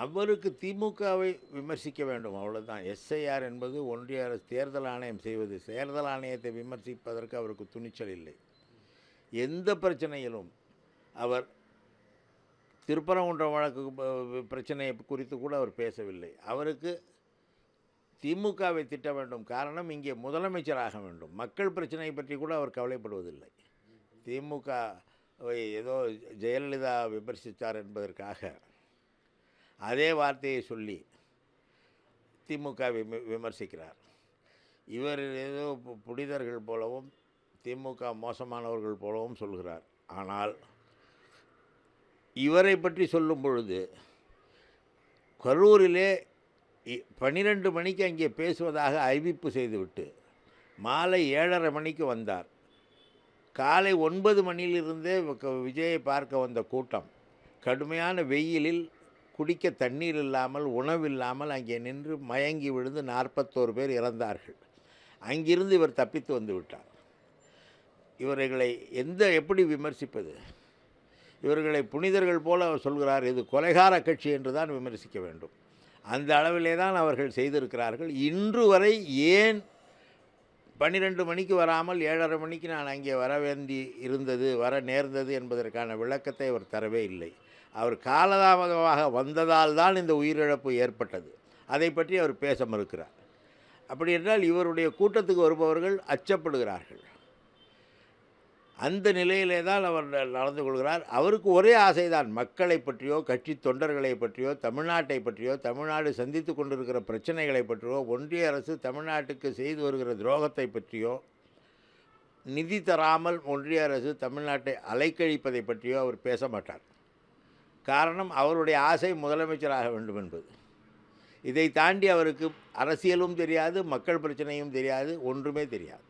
அவருக்கு திமுகவை விமர்சிக்க வேண்டும், அவ்வளவுதான். எஸ்ஐஆர் என்பது ஒன்றிய அரசு தேர்தல் ஆணையம் செய்வது. தேர்தல் ஆணையத்தை விமர்சிப்பதற்கு அவருக்கு துணிச்சல் இல்லை. எந்த பிரச்சனையிலும் அவர் திருப்பரங்குன்றம் வழக்கு பிரச்சனை குறித்து கூட அவர் பேசவில்லை. அவருக்கு திமுகவை திட்ட வேண்டும். காரணம், இங்கே முதலமைச்சராக வேண்டும். மக்கள் பிரச்சனை பற்றி கூட அவர் கவலைப்படுவதில்லை. திமுகவை ஏதோ ஜெயலலிதா விமர்சித்தார் என்பதற்காக அதே வார்த்தையை சொல்லி திமுக விமர்சிக்கிறார். இவர் ஏதோ புனிதர்கள் போலவும் திமுக மோசமானவர்கள் போலவும் சொல்கிறார். ஆனால் இவரை பற்றி சொல்லும் பொழுது கரூரிலே 12 மணிக்கு அங்கே பேசுவதாக அறிவிப்பு செய்துவிட்டு மாலை 7:30 மணிக்கு வந்தார். காலை 9 மணியிலிருந்தே விஜயை பார்க்க வந்த கூட்டம் கடுமையான வெயிலில் குடிக்க தண்ணீர் இல்லாமல், உணவில்லாமல் அங்கே நின்று மயங்கி விழுந்து 41 பேர் இறந்தார்கள். அங்கிருந்து இவர் தப்பித்து வந்து விட்டார். இவர்களை எப்படி விமர்சிப்பது? இவர்களை புனிதர்கள் போல சொல்கிறார். இது கொலைகார கட்சி என்று தான் விமர்சிக்க வேண்டும். அந்த அளவிலே தான் அவர்கள் செய்திருக்கிறார்கள். இன்று வரை ஏன் 12 மணிக்கு வராமல் 7:30 மணிக்கு நான் அங்கே வர வேண்டி இருந்தது, வர நேர்ந்தது என்பதற்கான விளக்கத்தை அவர் தரவே இல்லை. அவர் காலதாமதமாக வந்ததால் தான் இந்த உயிரிழப்பு ஏற்பட்டது. அதை பற்றி அவர் பேச மறுக்கிறார். அப்படி என்றால் இவருடைய கூட்டத்துக்கு வருபவர்கள் அச்சப்படுகிறார்கள். அந்த நிலையிலே தான் அவர் நடந்து கொள்கிறார். அவருக்கு ஒரே ஆசைதான், மக்களை பற்றியோ, கட்சி தொண்டர்களை பற்றியோ, தமிழ்நாட்டை பற்றியோ, தமிழ்நாடு சந்தித்து கொண்டிருக்கிற பிரச்சனைகளை பற்றியோ, ஒன்றிய அரசு தமிழ்நாட்டுக்கு செய்து வருகிற துரோகத்தை பற்றியோ, நிதி தராமல் ஒன்றிய அரசு தமிழ்நாட்டை அலைக்கழிப்பதை பற்றியோ அவர் பேச மாட்டார். காரணம், அவருடைய ஆசை முதலமைச்சராக வேண்டும் என்பது. இதை தாண்டி அவருக்கு அரசியலும் தெரியாது, மக்கள் பிரச்சனையும் தெரியாது, ஒன்றுமே தெரியாது.